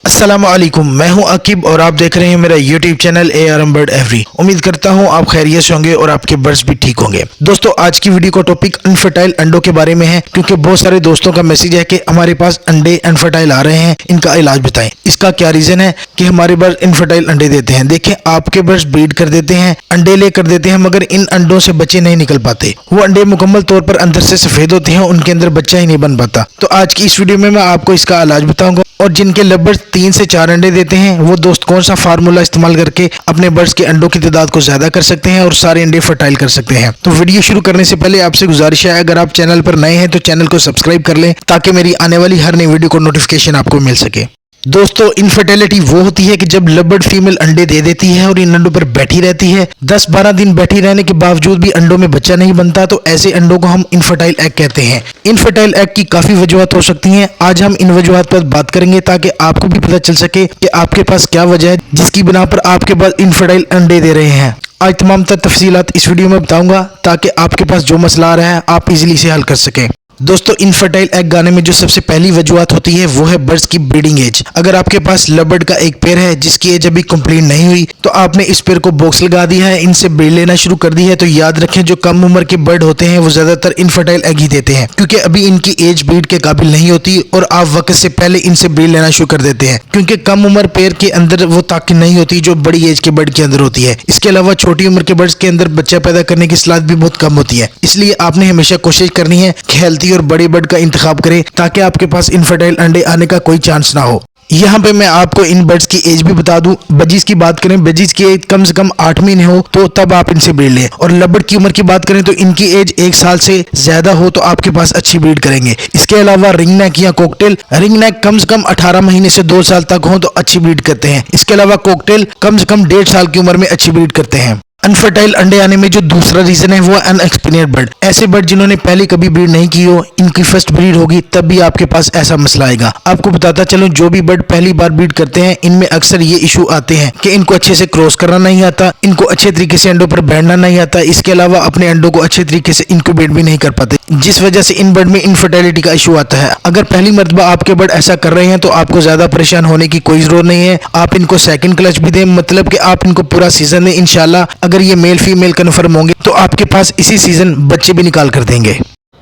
अस्सलामुअलैकुम, मैं हूं अकीब और आप देख रहे हैं मेरा YouTube channel ARM bird every. उम्मीद करता हूं आप खैरियत से होंगे और आपके बर्ड्स भी ठीक होंगे। दोस्तों, आज की वीडियो का टॉपिक अनफर्टाइल अंडों के बारे में है, क्योंकि बहुत सारे दोस्तों का मैसेज है कि हमारे पास अंडे अनफर्टाइल आ रहे हैं, इनका इलाज बताएं। इसका क्या रीजन है कि हमारे बर्ड इनफर्टाइल अंडे देते हैं। देखें, आपके बर्ड्स ब्रीड कर देते हैं, अंडे ले कर देते हैं, मगर इन अंडों से बच्चे नहीं निकल पाते। वो अंडे मुकम्मल तौर पर अंदर से सफेद होते हैं, उनके अंदर बच्चा ही नहीं बन पाता। तो आज की इस वीडियो में मैं आपको इसका इलाज बताऊंगा और जिनके लव 3 से 4 अंडे देते हैं वो दोस्त कौन सा फार्मूला इस्तेमाल करके अपने बर्ड्स के अंडों की तादाद को ज्यादा कर सकते हैं और सारे अंडे फर्टाइल कर सकते हैं। तो वीडियो शुरू करने से पहले आपसे गुजारिश है, अगर आप चैनल पर नए हैं तो चैनल को सब्सक्राइब कर लें ताकि मेरी आने वाली हर नई वीडियो को नोटिफिकेशन आपको मिल सके। दोस्तों, इनफर्टिलिटी वो होती है कि जब लव फीमेल अंडे दे देती है और इन अंडों पर बैठी रहती है, 10-12 दिन बैठी रहने के बावजूद भी अंडों में बच्चा नहीं बनता, तो ऐसे अंडों को हम इनफर्टाइल एग कहते हैं। इनफर्टाइल एग की काफी वजूहत हो सकती हैं। आज हम इन वजूहत पर बात करेंगे ताकि आपको भी पता चल सके कि आपके पास क्या वजह है जिसकी बिना पर आपके पास इनफर्टाइल अंडे दे रहे हैं। आज तमाम तफसीलात इस वीडियो में बताऊंगा ताकि आपके पास जो मसला आ रहा है आप इजीली से हल कर सकें। दोस्तों, इनफर्टाइल एग आने में जो सबसे पहली वजूहत होती है वो है बर्ड्स की ब्रीडिंग एज। अगर आपके पास लव बर्ड का एक पेयर है जिसकी एज अभी कंप्लीट नहीं हुई, तो आपने इस पेयर को बॉक्स लगा दिया है, इनसे ब्रीड लेना शुरू कर दी है, तो याद रखें जो कम उम्र के बर्ड होते हैं वो ज्यादातर इनफर्टाइल एग ही देते हैं, क्योंकि अभी इनकी एज ब्रीड के काबिल नहीं होती और आप वक्त से पहले इनसे ब्रीड लेना शुरू कर देते हैं, क्योंकि कम उम्र पेयर के अंदर वो ताकत नहीं होती जो बड़ी एज के बर्ड के अंदर होती है। इसके अलावा छोटी उम्र के बर्ड्स के अंदर बच्चा पैदा करने की सलाह भी बहुत कम होती है। इसलिए आपने हमेशा कोशिश करनी है कि हेल्थी और बड़े बर्ड का इंतखाब करें ताकि आपके पास इनफर्टाइल अंडे आने का कोई चांस ना हो। यहाँ पे मैं आपको इन बर्ड्स की एज भी बता दूं। बजीज की बात करें, बजीज की एज कम से कम 8 महीने हो तो तब आप इनसे ब्रीड लें, और लव की उम्र की बात करें तो इनकी एज 1 साल से ज्यादा हो तो आपके पास अच्छी ब्रीड करेंगे। इसके अलावा रिंग नेक या कॉकटेल, रिंग नेक कम से कम 18 महीने से 2 साल तक हो तो अच्छी ब्रीड करते हैं। इसके अलावा कॉकटेल कम से कम 1.5 साल की उम्र में अच्छी ब्रीड करते हैं। अनफर्टाइल अंडे आने में जो दूसरा रीजन है वो है अनएक्सपीरियंस्ड बर्ड। ऐसे बर्ड जिन्होंने पहले कभी ब्रीड नहीं की हो, इनकी फर्स्ट ब्रीड होगी तब भी आपके पास ऐसा मसला आएगा। आपको बताता चलूं, जो भी बर्ड पहली बार ब्रीड करते हैं इनमें अक्सर ये इशू आते हैं कि इनको अच्छे से क्रॉस करना नहीं आता, इनको अच्छे तरीके से अंडों पर बैठना नहीं आता, इसके अलावा अपने अंडों को अच्छे तरीके से इनक्यूबेट भी नहीं कर पाते, जिस वजह से इन बर्ड में इनफर्टिलिटी का इशू आता है। अगर पहली मर्तबा आपके बर्ड ऐसा कर रहे हैं तो आपको ज्यादा परेशान होने की कोई जरूरत नहीं है। आप इनको सेकंड क्लच भी दें, मतलब कि आप इनको पूरा सीजन दें। इंशाल्लाह अगर ये मेल फीमेल कन्फर्म होंगे तो आपके पास इसी सीजन बच्चे भी निकाल कर देंगे।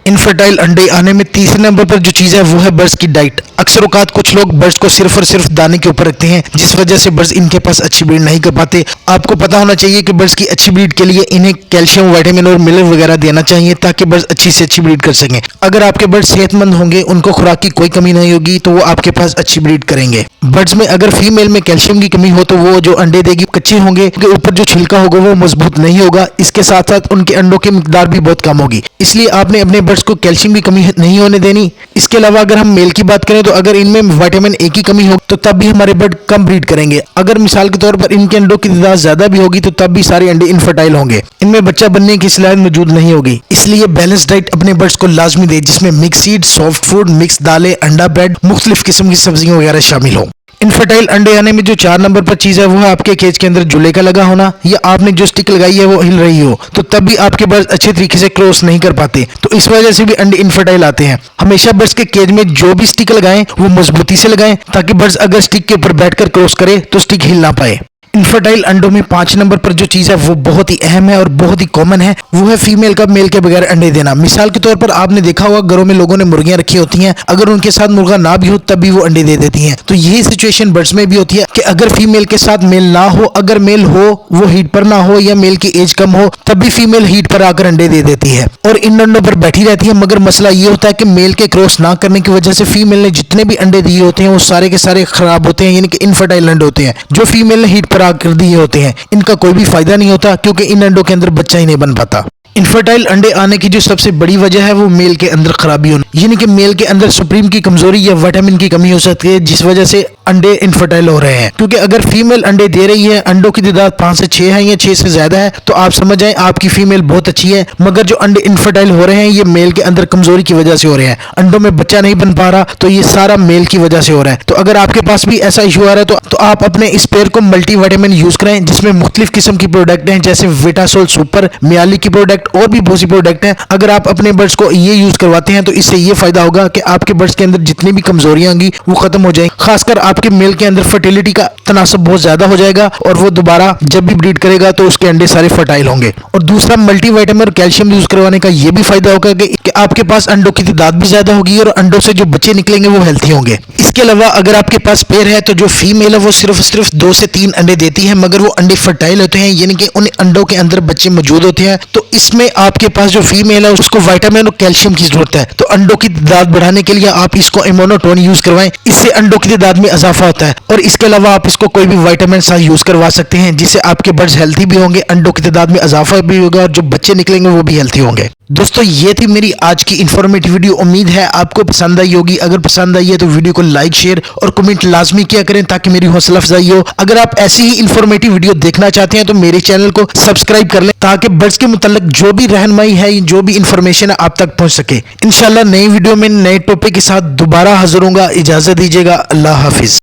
इनफर्टाइल अंडे आने में तीसरे नंबर पर जो चीज है वो है बर्ड्स की डाइट। अक्सर औकात कुछ लोग बर्ड्स को सिर्फ और सिर्फ दाने के ऊपर रखते हैं, जिस वजह से बर्ड्स इनके पास अच्छी ब्रीड नहीं कर पाते। आपको पता होना चाहिए कि बर्ड्स की अच्छी ब्रीड के लिए इन्हें कैल्शियम, विटामिन और मिनरल वगैरह देना चाहिए ताकि बर्ड्स अच्छी से अच्छी ब्रीड कर सकें। अगर आपके बर्ड्स सेहतमंद होंगे, उनको खुराक की कोई कमी नहीं होगी, तो वो आपके पास अच्छी ब्रीड करेंगे। बर्ड्स में अगर फीमेल में कैल्शियम की कमी हो तो वो जो अंडे देगी कच्चे होंगे, उनके ऊपर जो छिलका होगा वो मजबूत नहीं होगा। इसके साथ साथ उनके अंडों की मिकदार भी बहुत कम होगी, इसलिए आपने अपने बर्ड्स को कैल्शियम की कमी नहीं होने देनी। इसके अलावा अगर हम मेल की बात करें तो अगर इनमें विटामिन ए की कमी हो तो तब भी हमारे बर्ड कम ब्रीड करेंगे। अगर मिसाल के तौर पर इनके अंडों की तादाद ज्यादा भी होगी तो तब भी सारे अंडे इनफर्टाइल होंगे, इनमें बच्चा बनने की सलाहियत मौजूद नहीं होगी। इसलिए बैलेंस डाइट अपने बर्ड्स को लाजमी दे, जिसमें mix seed, soft food, mix दालें, अंडा ब्रेड, मुख्तलिफ किस्म की सब्जियां वगैरह शामिल हो। इनफर्टाइल अंडे आने में जो 4 नंबर पर चीज है वो है आपके केज के अंदर जुले का लगा होना, या आपने जो स्टिक लगाई है वो हिल रही हो, तो तब भी आपके बर्ड्स अच्छे तरीके से क्रॉस नहीं कर पाते, तो इस वजह से भी अंडे इनफर्टाइल आते हैं। हमेशा बर्ड्स के केज में जो भी स्टिक लगाएं वो मजबूती से लगाएं ताकि बर्ड्स अगर स्टिक के ऊपर बैठकर क्रॉस करे तो स्टिक हिल ना पाए। इनफर्टाइल अंडों में 5 नंबर पर जो चीज है वो बहुत ही अहम है और बहुत ही कॉमन है, वो है फीमेल का मेल के बगैर अंडे देना। मिसाल के तौर पर आपने देखा होगा घरों में लोगों ने मुर्गियां रखी होती हैं, अगर उनके साथ मुर्गा ना भी हो तब भी वो अंडे दे देती हैं। तो यही सिचुएशन बर्ड्स में भी होती है कि अगर फीमेल के साथ मेल ना हो, अगर मेल हो वो हीट पर ना हो या मेल की एज कम हो, तब भी फीमेल हीट पर आकर अंडे दे देती है और इन अंडों पर बैठी रहती है। मगर मसला ये होता है कि मेल के क्रॉस ना करने की वजह से फीमेल ने जितने भी अंडे दिए होते हैं वो सारे के सारे खराब होते हैं, यानी कि इनफर्टाइल अंडे होते हैं जो फीमेल ने हीट पर आकर दिए होते हैं। इनका कोई भी फायदा नहीं होता क्योंकि इन अंडों के अंदर बच्चा ही नहीं बन पाता। इनफर्टाइल अंडे आने की जो सबसे बड़ी वजह है वो मेल के अंदर खराबी होना, यानी कि मेल के अंदर सुप्रीम की कमजोरी या विटामिन की कमी हो सकती है, जिस वजह से अंडे इनफर्टाइल हो रहे हैं। क्योंकि अगर फीमेल अंडे दे रही है, अंडों की तादाद 5 से 6 है या 6 से ज्यादा है, तो आप समझ जाएं आपकी फीमेल बहुत अच्छी है। मगर जो अंडे इनफर्टाइल हो रहे हैं ये मेल के अंदर कमजोरी की वजह से हो रहे हैं, अंडों में बच्चा नहीं बन पा रहा, तो ये सारा मेल की वजह से हो रहा है। तो अगर आपके पास भी ऐसा इशू आ रहा है तो आप अपने इस पेयर को मल्टी विटामिन यूज करें, जिसमें मुख्तलिफ किस्म की प्रोडक्ट हैं, जैसे विटासोल सुपर, मियाली की प्रोडक्ट प्रोडक्ट और भी बहुत सी प्रोडक्ट हैं। अगर आप अपने बर्ड्स को ये यूज करवाते हैं तो इससे ये फायदा होगा कि आपके बर्ड्स के अंदर जितनी भी कमजोरियां होंगी वो खत्म हो जाएंगी। खासकर आपके मेल के अंदर फर्टिलिटी का तनासब बहुत ज्यादा हो जाएगा और वो दोबारा जब भी ब्रीड करेगा तो उसके अंडे सारे फर्टाइल होंगे। और दूसरा, मल्टीविटामिन और कैल्शियम यूज करवाने का ये भी फायदा होगा कि आपके पास अंडों की तादाद भी ज्यादा होगी और अंडों से जो बच्चे निकलेंगे वो हेल्थी होंगे। इसके अलावा अगर आपके पास पेयर है तो जो फीमेल है वो सिर्फ 2 से 3 अंडे देती है, मगर वो अंडे फर्टाइल होते हैं, यानी कि उन अंडों के अंदर बच्चे मौजूद होते हैं। तो इसमें आपके पास जो फीमेल है उसको विटामिन और कैल्शियम की जरूरत है, तो अंडों की तादाद बढ़ाने के लिए आप इसको इम्यूनोटोन यूज करवाएं, इससे अंडों की तादाद में इजाफा होता है। और इसके अलावा आप इसको कोई भी विटामिन सा यूज करवा सकते हैं जिससे आपके बर्ड्स हेल्थी भी होंगे, अंडों की तादाद में इजाफा भी होगा और जो बच्चे निकलेंगे वो भी हेल्थी होंगे। दोस्तों ये थी मेरी आज की इन्फॉर्मेटिव वीडियो, उम्मीद है आपको पसंद आई होगी। अगर पसंद आई है तो वीडियो को लाइक, शेयर और कमेंट लाजमी किया करें ताकि मेरी हौसला अफजाई हो। अगर आप ऐसी ही इन्फॉर्मेटिव वीडियो देखना चाहते हैं तो मेरे चैनल को सब्सक्राइब कर लें ताकि बर्ड्स के मुताल्लिक जो भी रहनुमाई है, जो भी इंफॉर्मेशन है आप तक पहुंच सके। इंशाल्लाह नई वीडियो में नए टॉपिक के साथ दोबारा हाजिर होऊंगा। इजाजत दीजिएगा। अल्लाह हाफिज।